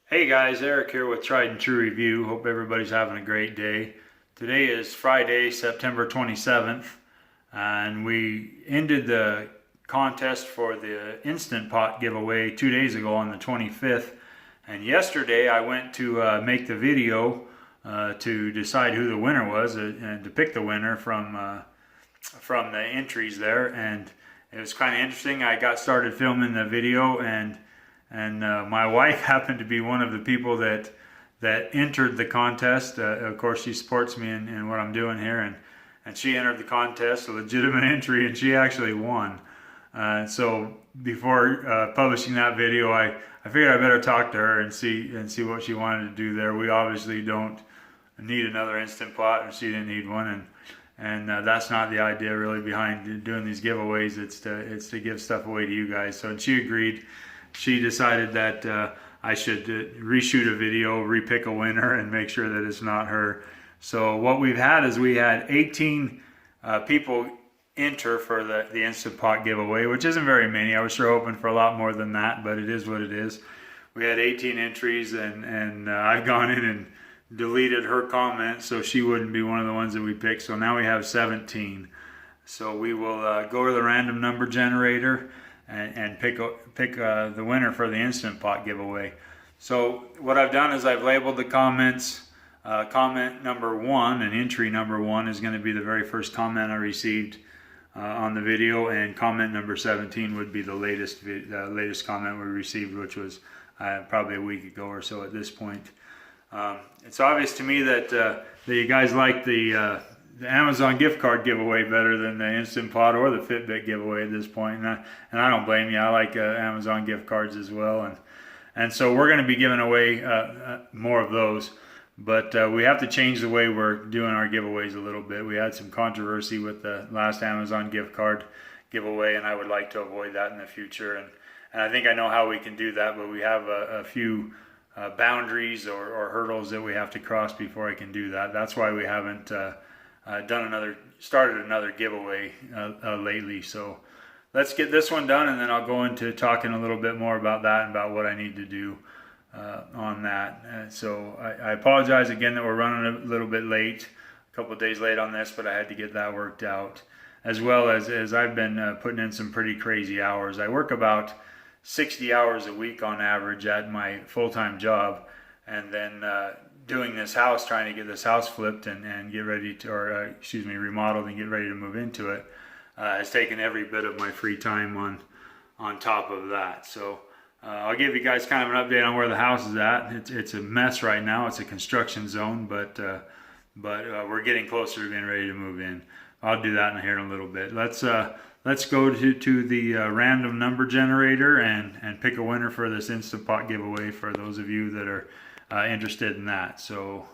Hey guys, Eric here with Tried and True Review. Hope everybody's having a great day. Today is Friday, September 27th, and we ended the contest for the Instant Pot giveaway 2 days ago on the 25th. And yesterday I went to make the video to decide who the winner was and to pick the winner from the entries there. And it was kind of interesting. I got started filming the video and my wife happened to be one of the people that entered the contest. Of course, she supports me in what I'm doing here, and she entered the contest, a legitimate entry, and she actually won. So before publishing that video, I figured I better talk to her and see what she wanted to do there. We obviously don't need another Instant Pot, and she didn't need one, and that's not the idea really behind doing these giveaways. It's to give stuff away to you guys. So, and she agreed. She decided that I should reshoot a video, repick a winner, and make sure that it's not her. So what we've had is we had 18 people enter for the Instant Pot giveaway, which isn't very many. I was sure hoping for a lot more than that, but it is what it is. We had 18 entries, and I've gone in and deleted her comment so she wouldn't be one of the ones that we picked. So now we have 17. So we will go to the random number generator and pick the winner for the Instant Pot giveaway. So what I've done is I've labeled the comments. Comment number 1 and entry number 1 is going to be the very first comment I received on the video, and comment number 17 would be the latest comment we received, which was probably a week ago or so at this point. It's obvious to me that you guys like the Amazon gift card giveaway better than the Instant Pot or the Fitbit giveaway at this point, and I don't blame you. I like Amazon gift cards as well, and so we're going to be giving away more of those, but we have to change the way we're doing our giveaways a little bit. We had some controversy with the last Amazon gift card giveaway, and I would like to avoid that in the future, and I think I know how we can do that, but we have a few boundaries or hurdles that we have to cross before I can do that. That's why we haven't started another giveaway lately. So let's get this one done, and then I'll go into talking a little bit more about that and about what I need to do on that. So I apologize again that we're running a little bit late, a couple of days late on this, but I had to get that worked out, as well as I've been putting in some pretty crazy hours. I work about 60 hours a week on average at my full-time job, and then doing this house, trying to get this house flipped and get ready to, remodeled and get ready to move into it, has taken every bit of my free time on top of that. So I'll give you guys kind of an update on where the house is at. It's a mess right now. It's a construction zone, but we're getting closer to being ready to move in. I'll do that in here in a little bit. Let's go to the random number generator and pick a winner for this Instant Pot giveaway for those of you that are interested in that. So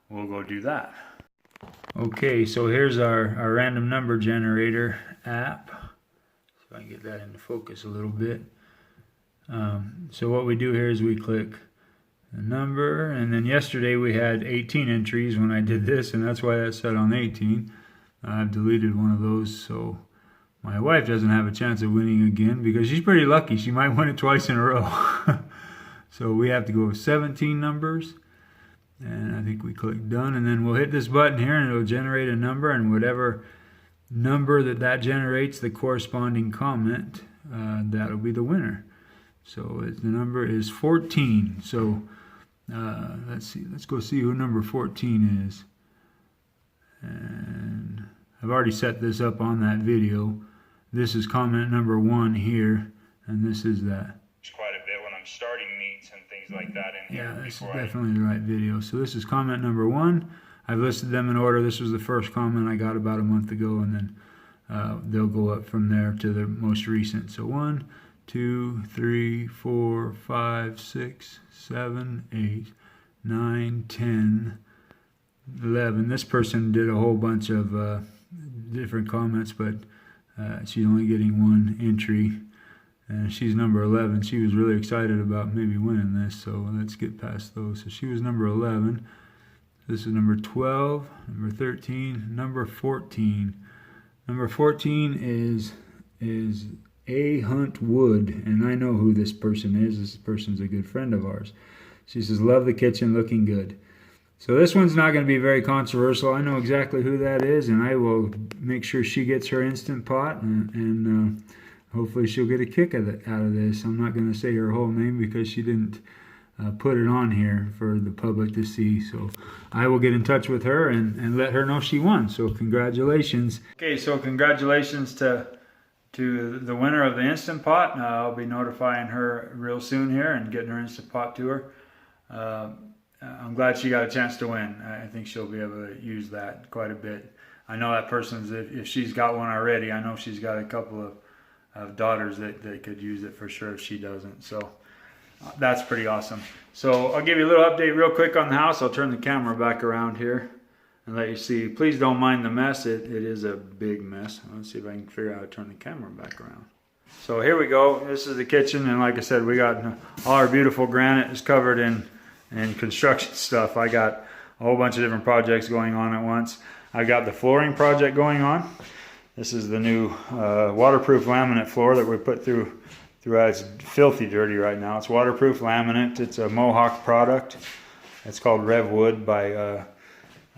we'll go do that. Okay, so here's our random number generator app. So I can get that into focus a little bit. So what we do here is we click the number, and then yesterday we had 18 entries when I did this, and that's why that's set on 18. I've deleted one of those, so my wife doesn't have a chance of winning again because she's pretty lucky. She might win it twice in a row. So we have to go with 17 numbers, and I think we click done, and then we'll hit this button here and it'll generate a number, and whatever number that generates, the corresponding comment, that'll be the winner. So the number is 14. So let's go see who number 14 is. And I've already set this up on that video. This is comment number 1 here, and this is that. Quite a bit when I'm starting meets and things like that in here. Yeah, this is definitely the right video. So this is comment number 1. I've listed them in order. This was the first comment I got about a month ago, and then they'll go up from there to the most recent. So 1, 2, 3, 4, 5, 6, 7, 8, 9, 10, 11. This person did a whole bunch of different comments, but she's only getting 1 entry. And she's number 11. She was really excited about maybe winning this, so let's get past those. So she was number 11. This is number 12, number 13, number 14. Number 14 is A. Hunt Wood, and I know who this person is. This person's a good friend of ours. She says, love the kitchen, looking good. So this one's not going to be very controversial. I know exactly who that is, and I will make sure she gets her Instant Pot, and hopefully she'll get a kick out of this. I'm not going to say her whole name because she didn't put it on here for the public to see. So I will get in touch with her and let her know she won. So congratulations. Okay, so congratulations to the winner of the Instant Pot. I'll be notifying her real soon here and getting her Instant Pot to her. I'm glad she got a chance to win. I think she'll be able to use that quite a bit. I know that person's, if she's got one already, I know she's got a couple of daughters that could use it for sure if she doesn't. So that's pretty awesome. So I'll give you a little update real quick on the house. I'll turn the camera back around here and let you see. Please don't mind the mess. It is a big mess. Let's see if I can figure out how to turn the camera back around. So here we go. This is the kitchen, and like I said, we got all our beautiful granite is covered in construction stuff. I got a whole bunch of different projects going on at once. I got the flooring project going on. This is the new waterproof laminate floor that we put throughout. It's filthy dirty right now. It's waterproof laminate. It's a Mohawk product. It's called Revwood by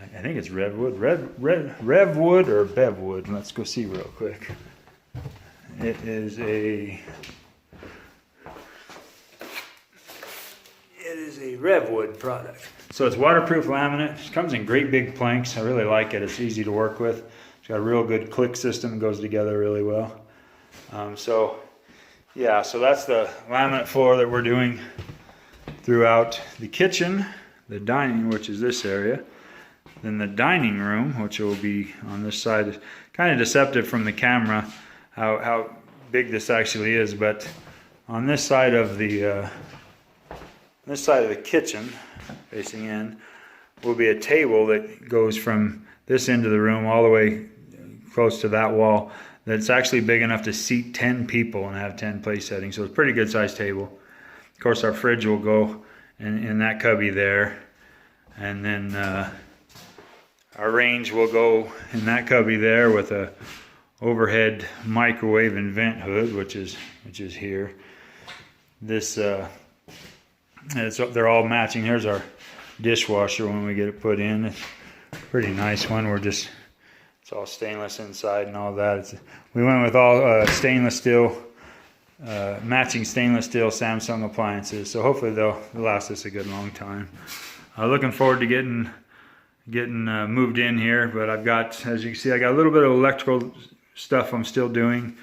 I think it's Revwood. Revwood or Bevwood. Let's go see real quick. It is a Revwood product. So it's waterproof laminate. It comes in great big planks. I really like it. It's easy to work with. It's got a real good click system. It goes together really well. So that's the laminate floor that we're doing throughout the kitchen, the dining, which is this area. Then the dining room, which will be on this side. Kind of deceptive from the camera how big this actually is, but on this side of the kitchen, facing in, will be a table that goes from this end of the room all the way close to that wall. That's actually big enough to seat 10 people and have 10 place settings. So it's a pretty good sized table. Of course, our fridge will go in that cubby there, and then our range will go in that cubby there with a overhead microwave and vent hood, which is here. This they're all matching. Here's our dishwasher when we get it put in. It's a pretty nice one. It's all stainless inside and all that. We went with all stainless steel, matching stainless steel Samsung appliances. So hopefully they'll last us a good long time. Looking forward to getting moved in here. But I've got, as you can see, I got a little bit of electrical stuff I'm still doing.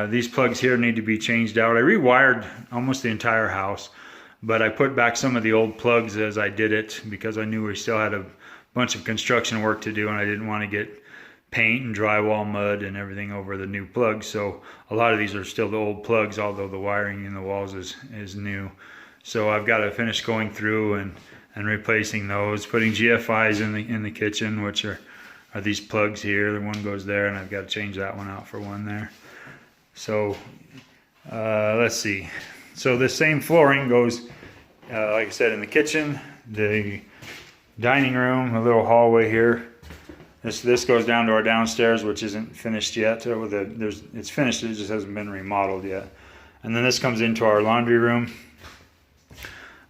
These plugs here need to be changed out. I rewired almost the entire house, but I put back some of the old plugs as I did it because I knew we still had a bunch of construction work to do and I didn't want to get paint and drywall mud and everything over the new plugs. So a lot of these are still the old plugs, although the wiring in the walls is new. So I've got to finish going through and replacing those, putting GFIs in the kitchen, which are these plugs here. The one goes there, and I've got to change that one out for one there. So let's see. So this same flooring goes, like I said, in the kitchen, the dining room, a little hallway here. This goes down to our downstairs, which isn't finished yet. It's finished, it just hasn't been remodeled yet. And then this comes into our laundry room.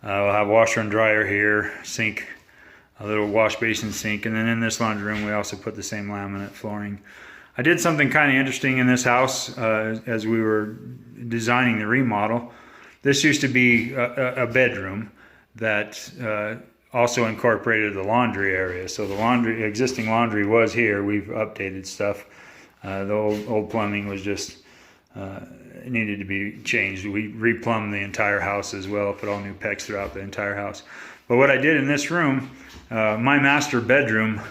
We'll have washer and dryer here, sink, a little wash basin sink, and then in this laundry room we also put the same laminate flooring. I did something kind of interesting in this house as we were designing the remodel. This used to be a bedroom that also incorporated the laundry area. So the existing laundry was here. We've updated stuff. The old plumbing was just it needed to be changed. We replumbed the entire house as well, put all new PEX throughout the entire house. But what I did in this room, my master bedroom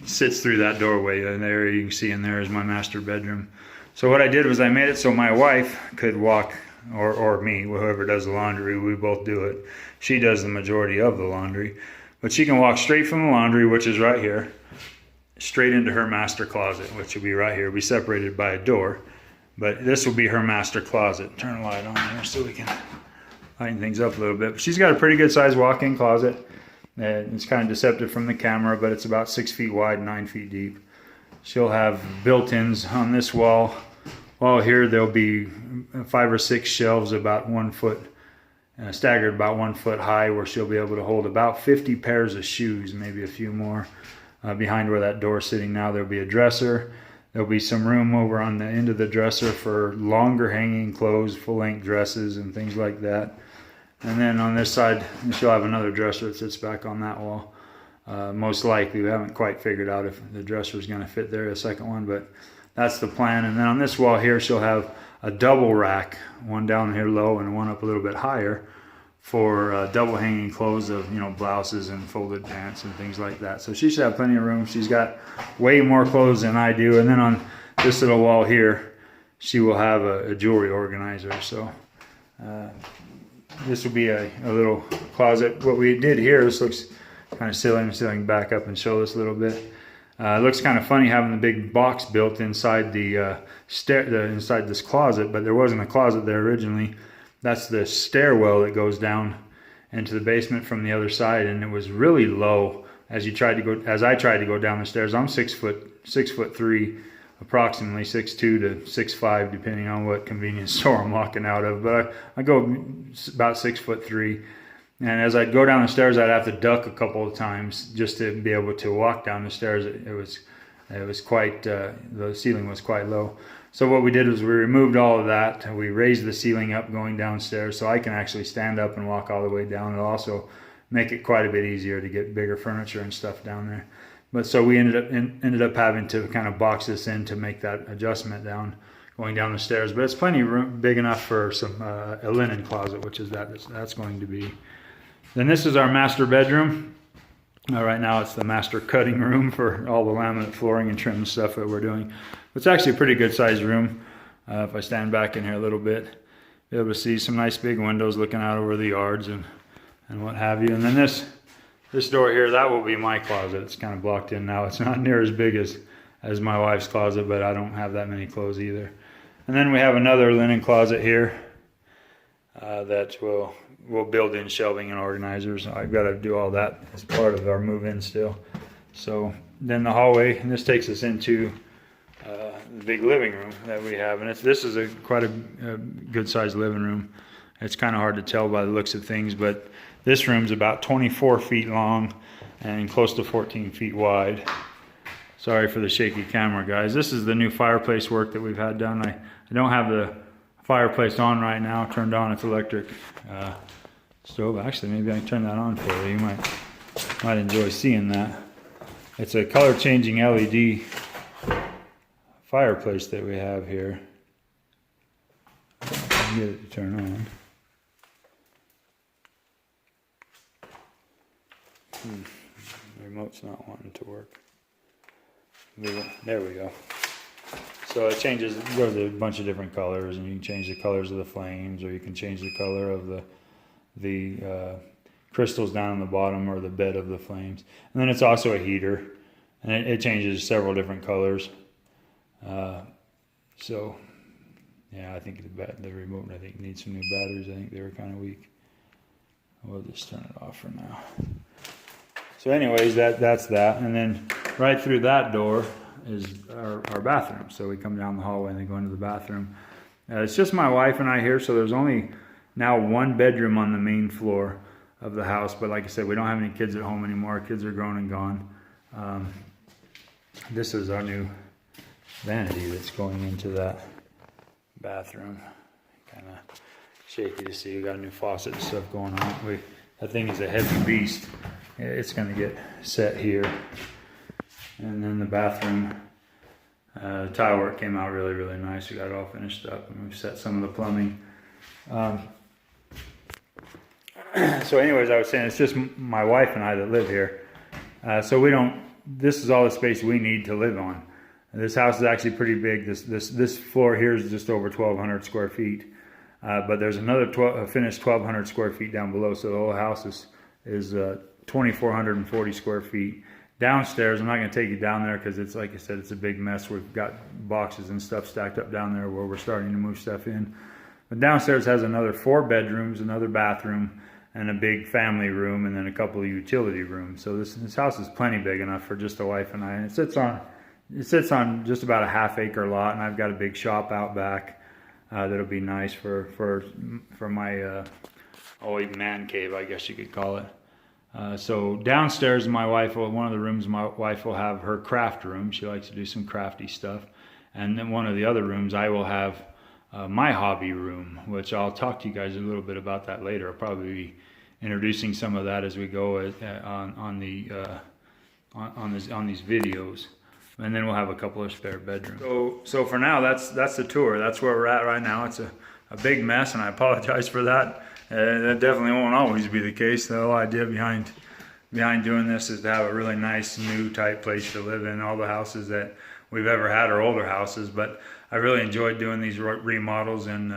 sits through that doorway, and there you can see in there is my master bedroom. So what I did was I made it so my wife could walk, or me, whoever does the laundry, we both do it. She does the majority of the laundry, but she can walk straight from the laundry, which is right here, straight into her master closet, which will be right here. We'll be separated by a door, but this will be her master closet. Turn the light on here so we can lighten things up a little bit. But she's got a pretty good sized walk-in closet. It's kind of deceptive from the camera, but it's about 6 feet wide, 9 feet deep. She'll have built-ins on this wall. Here there'll be 5 or 6 shelves about 1 foot staggered about 1 foot high, where she'll be able to hold about 50 pairs of shoes, maybe a few more. Behind where that door's sitting now, there'll be a dresser. There'll be some room over on the end of the dresser for longer hanging clothes, full-length dresses and things like that. And then on this side, she'll have another dresser that sits back on that wall. Most likely, we haven't quite figured out if the dresser is going to fit there, a second one, but that's the plan. And then on this wall here, she'll have a double rack, one down here low and one up a little bit higher, for double hanging clothes of, you know, blouses and folded pants and things like that. So she should have plenty of room. She's got way more clothes than I do. And then on this little wall here, she will have a jewelry organizer. So this will be a little closet. What we did here, this looks kind of silly. I'm still back up and show this a little bit. It looks kind of funny having the big box built inside the inside this closet, but there wasn't a closet there originally. That's the stairwell that goes down into the basement from the other side, and it was really low as I tried to go down the stairs. I'm 6'3", approximately 6'2" to 6'5", depending on what convenience store I'm walking out of. But I go about 6'3", and as I'd go down the stairs, I'd have to duck a couple of times just to be able to walk down the stairs. It was quite the ceiling was quite low. So what we did was we removed all of that. We raised the ceiling up going downstairs so I can actually stand up and walk all the way down. It'll also make it quite a bit easier to get bigger furniture and stuff down there. But so we ended up having to kind of box this in to make that adjustment down going down the stairs. But it's plenty of room, big enough for some a linen closet, which is that's going to be. Then this is our master bedroom. Right now it's the master cutting room for all the laminate flooring and trim stuff that we're doing. It's actually a pretty good sized room. If I stand back in here a little bit, be able to see some nice big windows looking out over the yards and what have you. And then this door here, that will be my closet. It's kind of blocked in now. It's not near as big as my wife's closet, but I don't have that many clothes either. And then we have another linen closet here that we'll build in shelving and organizers. I've got to do all that as part of our move-in still. So then the hallway, and this takes us into the big living room that we have, and this is quite a good sized living room. It's kind of hard to tell by the looks of things, but this room's about 24 feet long and close to 14 feet wide. Sorry for the shaky camera, guys. This is the new fireplace work that we've had done. I don't have the fireplace on right now, turned on. It's electric stove. Actually, maybe I can turn that on for you. You might enjoy seeing that. It's a color changing LED fireplace that we have here. I can get it to turn on. The remote's not wanting to work. There we go. So it changes, it goes to a bunch of different colors, and you can change the colors of the flames, or you can change the color of the crystals down on the bottom, or the bed of the flames. And then it's also a heater, and it changes several different colors. So yeah, I think the remote needs some new batteries. I think they were kind of weak. We'll just turn it off for now. So anyways, that's that. And then right through that door is our bathroom. So we come down the hallway and then go into the bathroom. It's just my wife and I here, so there's only now one bedroom on the main floor of the house. But like I said, we don't have any kids at home anymore. Our kids are grown and gone. This is our new vanity that's going into that bathroom. Kind of shaky to see. We got a new faucet and stuff going on. That thing is a heavy beast. It's going to get set here. And then the bathroom tile work came out really, really nice. We got it all finished up, and we've set some of the plumbing. So anyways, I was saying it's just my wife and I that live here. So this is all the space we need to live on. This house is actually pretty big. This floor here is just over 1,200 square feet. But there's another finished 1,200 square feet down below. So the whole house is 2,440 square feet. Downstairs, I'm not going to take you down there because it's, like I said, it's a big mess. We've got boxes and stuff stacked up down there where we're starting to move stuff in. But downstairs has another 4 bedrooms, another bathroom, and a big family room, and then a couple of utility rooms. So this house is plenty big enough for just the wife and I. And it sits on just about a half-acre lot, and I've got a big shop out back that'll be nice for my man cave, I guess you could call it. So downstairs, one of the rooms, my wife will have her craft room. She likes to do some crafty stuff. And then one of the other rooms, I will have my hobby room, which I'll talk to you guys a little bit about that later. I'll probably be introducing some of that as we go on these videos. And then we'll have a couple of spare bedrooms. So for now, that's the tour. That's where we're at right now. It's a big mess, and I apologize for that. That definitely won't always be the case. The whole idea behind doing this is to have a really nice new type place to live in. All the houses that we've ever had are older houses, but I really enjoyed doing these remodels and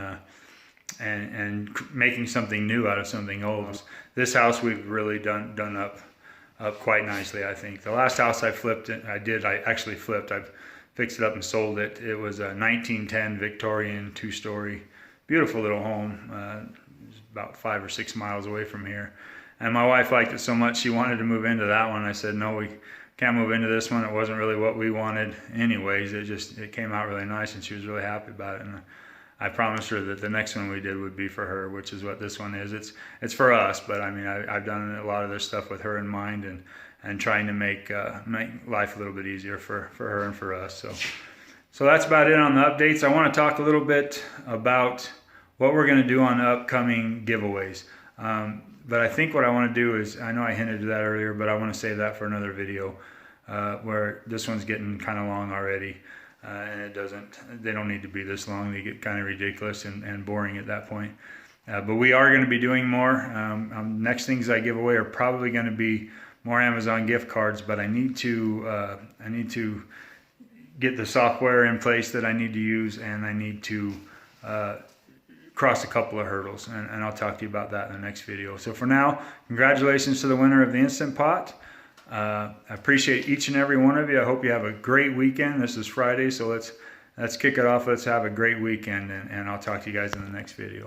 making something new out of something old. This house we've really done up quite nicely, I think. The last house I flipped, I actually flipped. I fixed it up and sold it. It was a 1910 Victorian 2-story, beautiful little home. About 5 or 6 miles away from here, and my wife liked it so much she wanted to move into that one. I said, no, we can't move into this one. It wasn't really what we wanted anyways. It came out really nice, and she was really happy about it. And I promised her that the next one we did would be for her, which is what this one is. It's for us, but I mean, I've done a lot of this stuff with her in mind, and trying to make life a little bit easier for her and for us. So that's about it on the updates. I want to talk a little bit about what we're going to do on the upcoming giveaways. But I think what I want to do is, I know I hinted to that earlier, but I want to save that for another video, where this one's getting kind of long already. And they don't need to be this long. They get kind of ridiculous and boring at that point. But we are going to be doing more. Next things I give away are probably going to be more Amazon gift cards, but I need to get the software in place that I need to use, and I need to cross a couple of hurdles, and I'll talk to you about that in the next video. So for now, congratulations to the winner of the Instant Pot. I appreciate each and every one of you. I hope you have a great weekend. This is Friday, so let's kick it off. Let's have a great weekend, and I'll talk to you guys in the next video.